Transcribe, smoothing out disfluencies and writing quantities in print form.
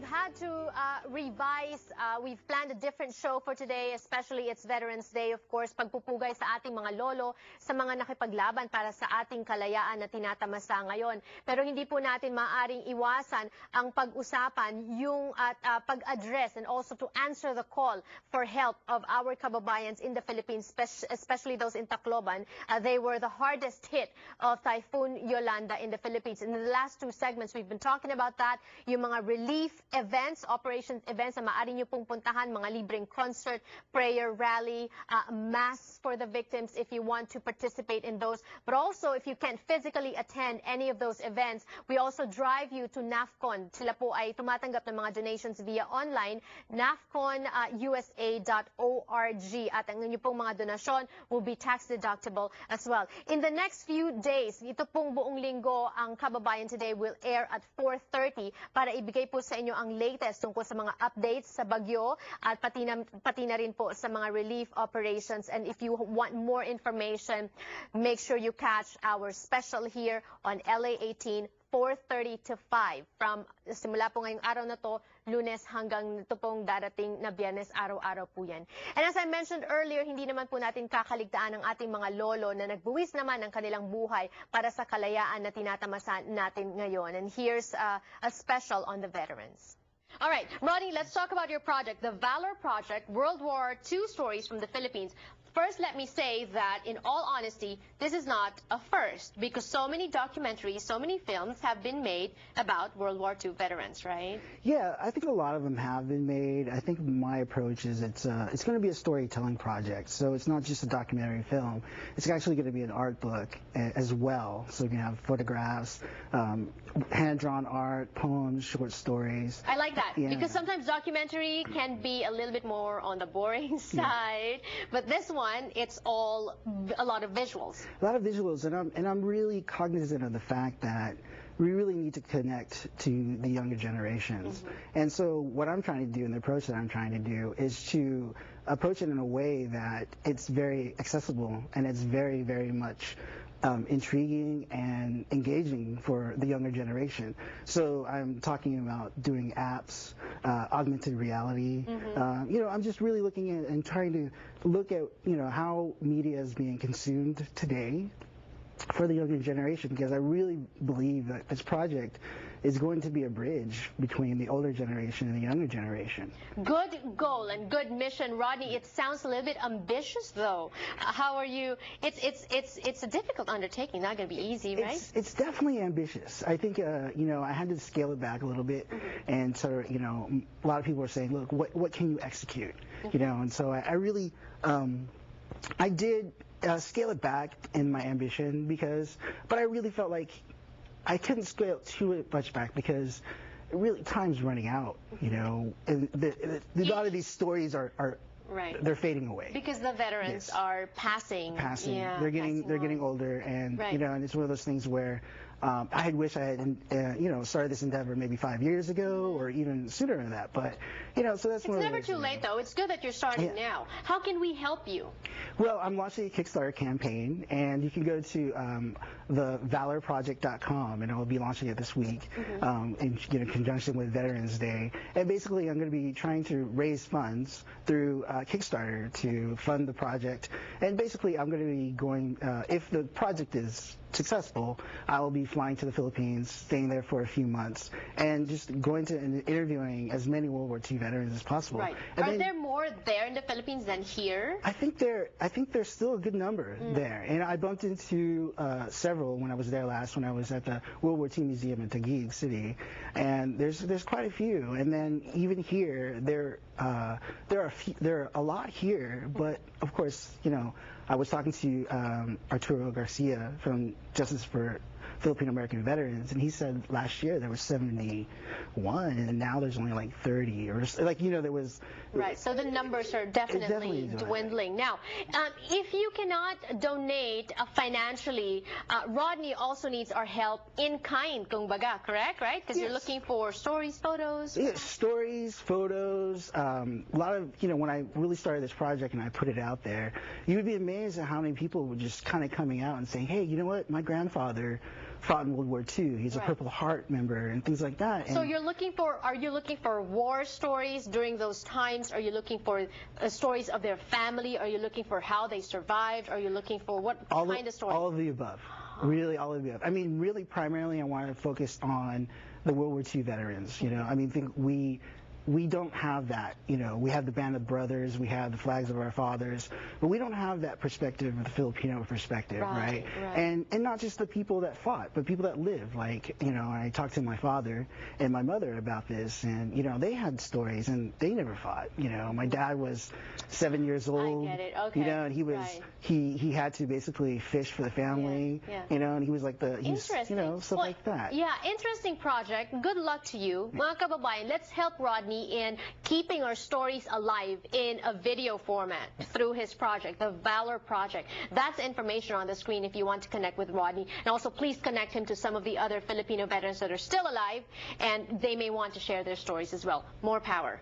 had to revise. We've planned a different show for today, especially it's Veterans Day, of course, pagpupugay sa ating mga lolo, sa mga nakipaglaban para sa ating kalayaan na tinatamasa ngayon. Pero hindi po natin maaaring iwasan ang pag-usapan, yung pag-address and also to answer the call for help of our kababayans in the Philippines, especially those in Tacloban. They were the hardest hit of Typhoon Yolanda in the Philippines. In the last two segments, we've been talking about that, yung mga relief events, operations events na maaari nyo pong puntahan, mga libreng concert, prayer rally, mass for the victims if you want to participate in those. But also, if you can't physically attend any of those events, we also drive you to NAFCON. Sila po ay tumatanggap ng mga donations via online, nafconusa.org. At ang inyong pong mga donasyon will be tax deductible as well. In the next few days, ito pong buong linggo, ang Kababayan Today will air at 4:30 para ibigay po sa inyo ang latest tungkol sa mga updates sa bagyo at pati na rin po sa mga relief operations. And if you want more information, make sure you catch our special here on LA 18, 4:30 to 5. From simula po ngayong araw na to, Lunes hanggang ito pong darating na Biyernes, araw-araw po yan. And as I mentioned earlier, hindi naman po natin kakaligtaan ang ating mga lolo na nagbuwis naman ng kanilang buhay para sa kalayaan na tinatamasa natin ngayon. And here's a special on the veterans. All right, Rodney, let's talk about your project, the Valor Project, World War II Stories from the Philippines. First, let me say that, in all honesty, this is not a first, because so many documentaries, so many films have been made about World War II veterans, right? Yeah, I think a lot of them have been made. I think my approach is it's going to be a storytelling project, so it's not just a documentary film. It's actually going to be an art book as well, so you can have photographs, hand-drawn art, poems, short stories. I like that, yeah. Because sometimes documentary can be a little bit more on the boring side, but this one, it's all a lot of visuals. A lot of visuals, and I'm really cognizant of the fact that we really need to connect to the younger generations. And so what I'm trying to do, and the approach that I'm trying to do, is to approach it in a way that it's very accessible and it's very, very much intriguing and engaging for the younger generation. So I'm talking about doing apps, augmented reality. You know, I'm just really looking at and trying to look at, you know, how media is being consumed today for the younger generation, because I really believe that this project is going to be a bridge between the older generation and the younger generation. Good goal and good mission, Rodney. It sounds a little bit ambitious, though. How are you? It's a difficult undertaking. Not going to be easy, right? It's definitely ambitious. I think you know, I had to scale it back a little bit, and sort of, you know, a lot of people are saying, look, what can you execute? You know, and so I really I did scale it back in my ambition, but I really felt like I couldn't scale too much back because really time's running out, you know, and a lot of these stories are right. They're fading away. Because the veterans are passing. Yeah, they're getting older, and you know, and it's one of those things where I wish I had you know, started this endeavor maybe 5 years ago or even sooner than that. But you know, so that's it's never too late, though. It's good that you're starting now. How can we help you? Well, I'm launching a Kickstarter campaign, and you can go to the valorproject.com, and I'll be launching it this week in conjunction with Veterans Day. And basically, I'm going to be trying to raise funds through Kickstarter to fund the project. And basically, I'm going to be going, if the project is successful, I will be flying to the Philippines, staying there for a few months, and just going to and interviewing as many World War II veterans as possible. Right. Are there more there in the Philippines than here? I think there's still a good number there, and I bumped into several when I was there last, when I was at the World War II Museum in Taguig City, and there's quite a few. And then even here, there are a lot here, but of course, you know, I was talking to Arturo Garcia from Justice for Filipino American Veterans, and he said last year there were 71, and now there's only like 30, or like, you know, there was. Right, so the numbers are definitely dwindling. Now, if you cannot donate financially, Rodney also needs our help in kind, kung baga, correct? Right? Because you're looking for stories, photos. Yeah, stories, photos. A lot of, you know, when I really started this project and I put it out there, you would be amazed at how many people were just kind of coming out and saying, hey, you know what, my grandfather fought in World War II. He's a Right. Purple Heart member and things like that. So And are you looking for war stories during those times? Are you looking for stories of their family? Are you looking for how they survived? Are you looking for what kind of stories? all of the above. Really, all of the above. I mean, really, primarily, I want to focus on the World War II veterans. You know, I mean, think we don't have that. You know, we have the Band of Brothers, we have the Flags of Our Fathers, but we don't have that perspective of the Filipino perspective, right? And not just the people that fought, but people that lived. Like, you know, I talked to my father and my mother about this, and you know, they had stories and they never fought. You know, my dad was 7 years old. I get it. Okay. You know, and he was he had to basically fish for the family. Yeah. You know, and he was like Interesting. you know, stuff like that. Yeah, interesting project. Good luck to you. Mga kababayan, let's help Rodney in keeping our stories alive in a video format through his project, the Valor project. That's information on the screen if you want to connect with Rodney. And also please connect him to some of the other Filipino veterans that are still alive, and they may want to share their stories as well. More power.